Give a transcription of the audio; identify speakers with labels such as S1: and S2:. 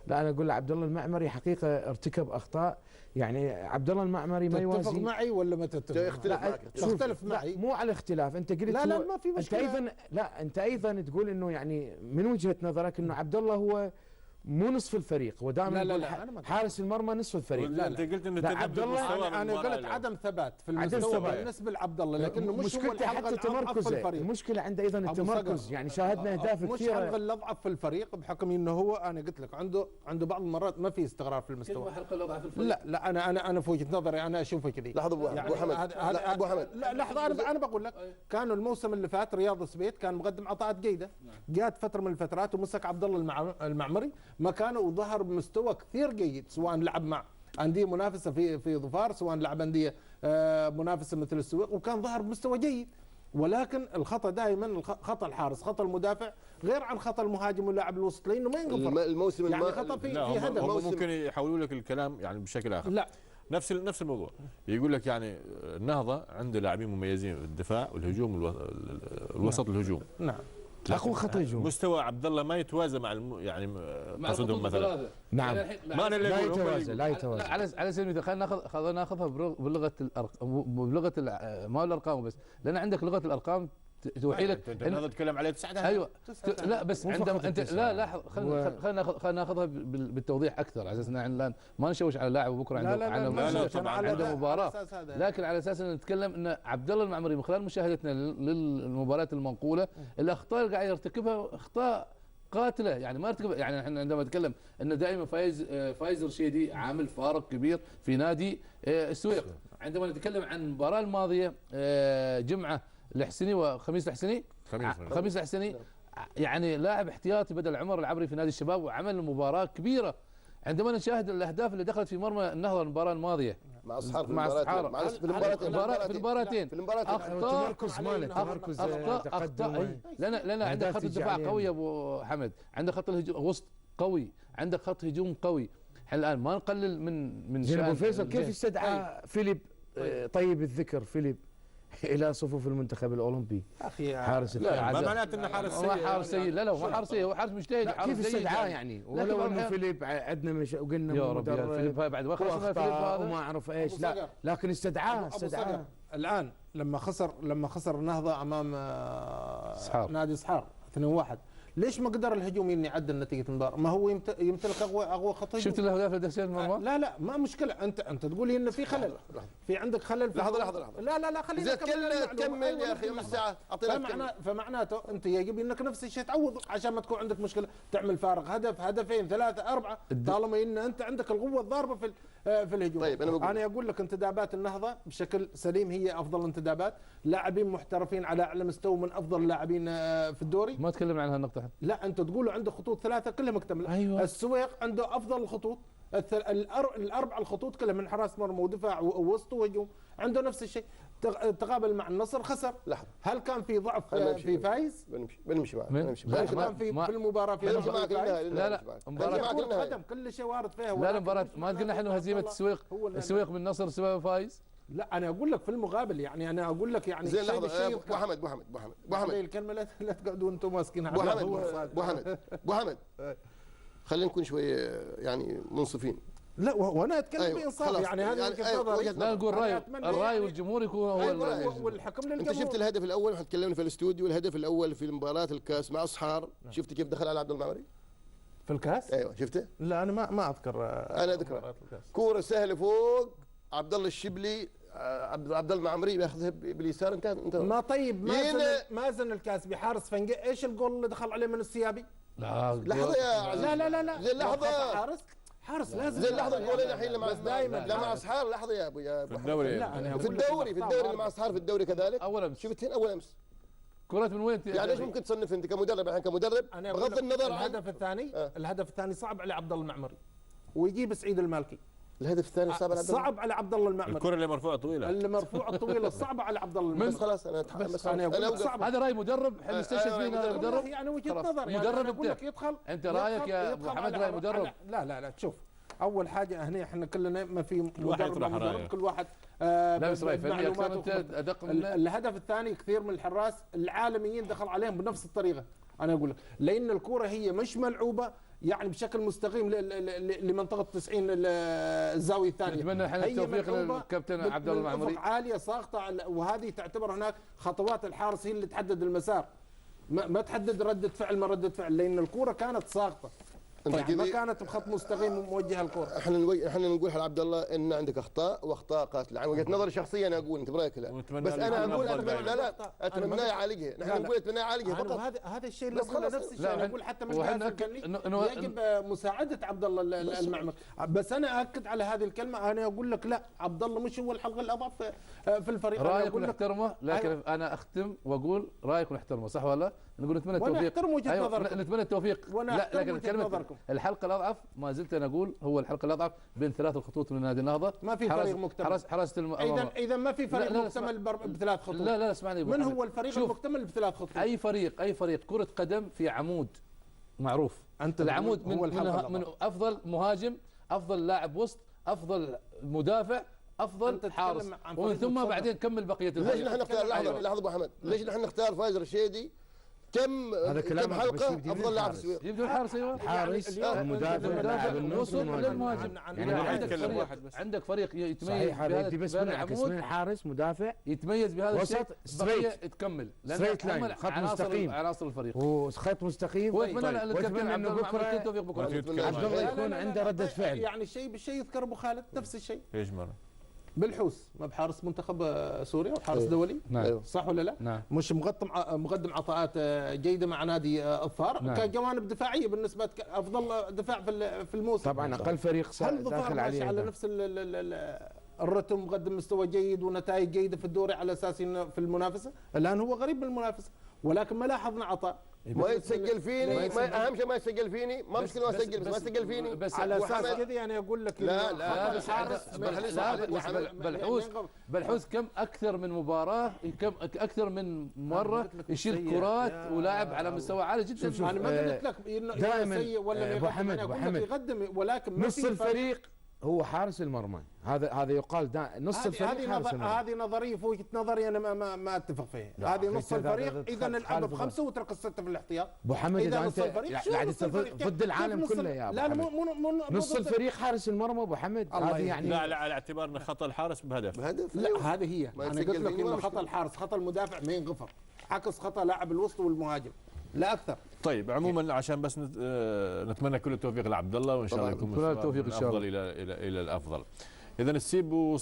S1: لا انا اقول عبد الله المعمري حقيقه ارتكب اخطاء. يعني عبد الله المعمري ما يوازي.
S2: تتفق معي ولا ما تتفق؟
S3: يختلف معك.
S2: تختلف معي.
S1: مو على اختلاف، انت قلت
S2: لا ما في مشكله.
S1: انت ايضا انت ايضا تقول انه يعني من وجهه نظرك انه عبد الله هو مو نصف الفريق، ودائما يقول حارس المرمى نصف الفريق.
S4: لا انت قلت انه
S2: عبد الله انا قلت عدم ثبات في المستوى بالنسبه لعبد الله، لكنه مش هو
S1: حتى تمركزه. المشكله عنده ايضا التمركز، يعني شاهدنا اهداف كثيره.
S2: مش حلقه الاضعف في الفريق بحكم انه هو انا قلت لك عنده بعض المرات ما في استقرار في المستوى.
S5: حلقه الاضعف في الفريق؟
S2: لا انا في وجهه نظري انا اشوفه كذي.
S3: لحظه ابو حمد. ابو حمد
S2: لا لحظه انا بقول لك كانوا الموسم اللي فات رياض سبيت كان مقدم عطاءات جيده، جات فتره من الفترات ومسك عبد الله المعمري مكانه وظهر بمستوى كثير جيد، سواء لعب مع انديه منافسه في ظفار، سواء لعب انديه منافسه مثل السويق، وكان ظهر بمستوى جيد. ولكن الخطا دائما خطا الحارس، خطا المدافع غير عن خطا المهاجم واللاعب الوسط، لانه ما ينغفر
S3: الموسم
S2: يعني خطا في هدف.
S4: ممكن يحولوا لك الكلام يعني بشكل اخر.
S2: لا
S4: نفس الموضوع، يقول لك يعني النهضه عنده لاعبين مميزين في الدفاع والهجوم الوسط الهجوم.
S2: نعم
S1: اقوى خط هجوم.
S4: مستوى عبد الله ما يتوازى مع يعني قصدهم مثلا.
S1: نعم
S4: ما انا اللي
S1: لا يتوازى لا يتوازى.
S5: على سبيل المثال خلينا ناخذها بلغه بلغه ما الارقام بس، لان عندك لغه الارقام توحي لك.
S4: انت تتكلم على 9
S5: ايوه لا بس عندما انت لا لاحظ خلينا ناخذها بالتوضيح اكثر على اساس ان الان ما نشوش على لاعب وبكره عنده مباراه، لكن على اساس ان نتكلم ان عبد الله المعمري من خلال مشاهدتنا للمباريات المنقوله الاخطاء اللي قاعد يرتكبها اخطاء قاتله، يعني ما ارتكب. يعني احنا عندما نتكلم ان دائما فايز رشيدي عامل فارق كبير في نادي السويق. عندما نتكلم عن المباراه الماضيه جمعه الحسني وخميس الحسني، خميس الحسني يعني لاعب احتياطي بدل عمر العبري في نادي الشباب وعمل مباراه كبيره. عندما نشاهد الاهداف اللي دخلت في مرمى النهضه المباراه الماضيه
S3: مع اصحاب
S5: في المباراتين
S1: اخطاء تمركز
S5: اخطاء لان عندك خط الدفاع قوي يا ابو حمد، عندك خط الوسط قوي، عندك خط هجوم قوي. الان ما نقلل من
S1: شان ابو فيصل. كيف استدعى فيليب طيب الذكر فيليب الى صفوف المنتخب الاولمبي
S2: اخي
S1: حارس
S4: لا ما معناته انه حارس سيء.
S5: هو حارس سيء، لا هو حارس سيء، هو حارس مجتهد.
S1: كيف استدعاه يعني ولو انه فيليب عندنا وقلنا
S5: يا رب يا فيليب بعد ما خلص فيليب هذا
S1: وما اعرف ايش، لا لكن استدعاه.
S2: الان لما خسر النهضه امام نادي صحار 2-1، ليش ما قدر الهجوم يعدل نتيجه المباراه؟ ما هو يمتلك اقوى خط هجوم.
S5: شفت الاهداف اللي دخلت المرمى؟
S2: لا ما مشكله. انت تقول لي انه في خلل، في عندك خلل في
S3: لحظه
S2: لا خلينا
S3: كمل يا اخي نص ساعه.
S2: فمعناته انت يجب انك نفس الشيء تعوض عشان ما تكون عندك مشكله تعمل فارق هدف هدفين ثلاثه اربعه، طالما ان انت عندك القوه الضاربه في الهجوم.
S3: طيب
S2: انا اقول لك انتدابات النهضه بشكل سليم هي افضل انتدابات، لاعبين محترفين على اعلى مستوى من افضل اللاعبين في الدوري.
S5: ما تكلمنا عن هالنقطه.
S2: لا انت تقول عنده خطوط ثلاثه كلها مكتمله.
S5: أيوة.
S2: السويق عنده افضل الخطوط، الاربع الخطوط كلها من حراس مرمى ودفاع ووسط وهجوم عنده نفس الشيء. تقابل مع النصر خسر.
S3: لحظه،
S2: هل كان في ضعف في فايز؟
S3: بنمشي معك
S2: كان في المباراه في
S5: لا
S2: مباراه قدم كل شيء وارد فيها.
S5: لا المباراه ما قلنا احنا هزيمه السويق من النصر سبب فايز.
S2: لا انا اقول لك في المقابل، يعني انا اقول لك يعني
S3: زين. لحظه ابو حمد
S2: الكلمه لا تقعدوا انتم ماسكينها.
S3: ابو حمد خلينا نكون شويه يعني منصفين.
S2: لا وانا اتكلم بانصاف يعني هذا وجهه نظري.
S5: لا نقول الراي والجمهور يكون هو
S2: والحكم للجمهور.
S3: انت شفت الهدف الاول واحنا تكلمنا في الاستوديو، الهدف الاول في مباراه الكاس مع اصحار، شفت كيف دخل على عبد المعمري
S2: في الكاس؟
S3: ايوه شفته.
S2: لا انا ما اذكر.
S3: انا اذكر كوره سهله فوق عبد الله الشبلي، عبد المعمري بياخذها باليسار. انت
S2: ما طيب ما زن الكاس بحارس فنجة. ايش الجول اللي دخل عليه من السيابي؟
S3: لحظه يا عزيز.
S2: لا
S3: زين لحظه
S2: حارس لازم.
S3: زين لحظه الجولين الحين اللي مع
S2: دائما
S3: لا مع اصحار. لحظه يا ابو
S4: في الدوري.
S3: في الدوري اللي مع اصحار في الدوري كذلك.
S5: اول امس
S3: شفتين اول امس
S5: كرة من وين؟
S3: يعني ايش ممكن تصنف انت كمدرب الحين كمدرب بغض النظر عن
S2: الهدف الثاني صعب على عبد الله المعمري ويجيب سعيد المالكي.
S3: الهدف الثاني
S2: صعب على عبد الله المعمري.
S4: الكرة اللي مرفوعة
S2: طويلة صعبة على عبد الله المعمري.
S3: بس خلاص انا اتحمس.
S5: هذا راي مدرب احنا نستشهد فيه. هذا مدرب
S2: يعني وجهة نظر.
S5: مدرب
S2: اقول لك يدخل.
S5: انت رايك يا ابو حمد راي مدرب؟
S2: لا تشوف اول حاجه هنا احنا كلنا ما في مدرب كل واحد
S5: لا بس راي فني اكثر انت ادق من
S2: الهدف الثاني كثير من الحراس العالميين دخل عليهم بنفس الطريقه. انا اقول لك لان الكوره هي مش ملعوبه يعني بشكل مستقيم لمنطقه 90 الزاويه الثانيه.
S5: نتمنى احنا التوفيق للكابتن عبد الله المعمري.
S2: عاليه ساقطه، وهذه تعتبر هناك خطوات الحارس هي اللي تحدد المسار، ما تحدد رده فعل ما رده فعل، لان الكوره كانت ساقطه يعني ما كانت بخط مستقيم موجهه الكوره.
S3: احنا نقول على عبد الله ان عندك اخطاء واخطاء قاتله، عن وجهه نظري شخصيه انا اقول، انت برايك لا؟ بس انا اقول لا اتمنى يعالجها، نحن نقول اتمنى يعالجها فقط.
S2: هذا الشيء اللي قلنا نفس الشيء، انا اقول حتى من يجب مساعده عبد الله المعمري، بس انا اكد على هذه الكلمه، انا اقول لك لا، عبد الله مش هو الحلقه الاضعف في الفريق.
S5: رايك نحترمه، لكن انا اختم واقول رايك نحترمه، صح ولا؟ نقول نتمنى التوفيق.
S2: نحترم وجهه نظركم،
S5: نتمنى التوفيق، لا لكن كلمه الحلقه الاضعف ما زلت انا اقول هو الحلقه الاضعف بين ثلاث الخطوط من نادي النهضه.
S2: ما في فريق مكتمل.
S5: حراسه
S2: اذا ما في فريق مكتمل بثلاث خطوط.
S5: لا اسمعني،
S2: من هو الفريق المكتمل بثلاث خطوط؟
S5: اي فريق كره قدم في عمود معروف. العمود من افضل مهاجم، افضل لاعب وسط، افضل مدافع، افضل حارس، ومن ثم بعدين كمل بقيه الفريق.
S3: ليش نحن نختار لحظه ابو حمد، ليش نحن نختار فايز رشيدي كم حلقه افضل لاعب في السويق؟
S5: يبدو الحارس. ايوه
S1: الحارس، المدافع، لاعب النص،
S5: للمهاجم. يعني عندك فريق يتميز بهذا العمود،
S1: من الحارس مدافع
S5: يتميز بهذا الشيء،
S1: وسط
S5: تكمل
S1: ستريت لاين، خط مستقيم،
S5: عناصر الفريق
S1: وخط مستقيم.
S5: واتمنى ان الكابتن عبد الله المعمري توفيق بكره،
S1: عبد الله يكون عنده رده فعل.
S2: يعني شيء بالشيء يذكر ابو خالد نفس الشيء.
S4: ايش مره؟
S2: بالحوس ما بحارس منتخب سوريا وحارس دولي،
S5: نعم.
S2: صح ولا لا؟
S5: نعم.
S2: مش مقدم عطاءات جيده مع نادي الثار،
S5: نعم.
S2: كجوانب دفاعيه بالنسبه افضل دفاع في الموسم.
S1: طبعا اقل فريق داخل عليه
S2: على نفس الرتم، مقدم مستوى جيد ونتائج جيده في الدوري على اساس انه في المنافسه، الان هو غريب من المنافسه، ولكن ما لاحظنا عطاء.
S3: ما يتسجل فيني، اهم شيء ما يتسجل فيني، ما مشكله ما اسجل، بس ما يسجل فيني.
S2: بس على اساس كذا يعني اقول لك
S3: لا
S5: بالحوس كم اكثر من مباراه، كم اكثر من مره يشيل كرات ولاعب على مستوى عالي جدا.
S2: انا ما قلت لك
S1: دائما
S2: ولا
S1: ابو حمد
S2: يقدم، ولكن
S1: نص الفريق هو حارس المرمى، هذا يقال نص الفريق حارس المرمى.
S2: هذه نظريه في وجهه نظري انا ما اتفق فيها. هذه نص الفريق اذا نلعب بخمسه وترك السته في الاحتياط.
S1: ابو حمد اذا انت قاعد ضد العالم كله يا ابو حمد. لا نص الفريق حارس المرمى ابو حمد، هذه يعني
S4: لا على اعتبار ان خطا الحارس بهدف.
S2: لا هذه هي، انا قلت لك انه خطا الحارس، خطا المدافع ما ينغفر، عكس خطا لاعب الوسط والمهاجم لا اكثر.
S4: طيب عموما عشان بس نتمنى كل التوفيق لعبد الله، وان شاء الله يكون
S5: كل التوفيق ان شاء الله
S4: الى الافضل. اذا نسيب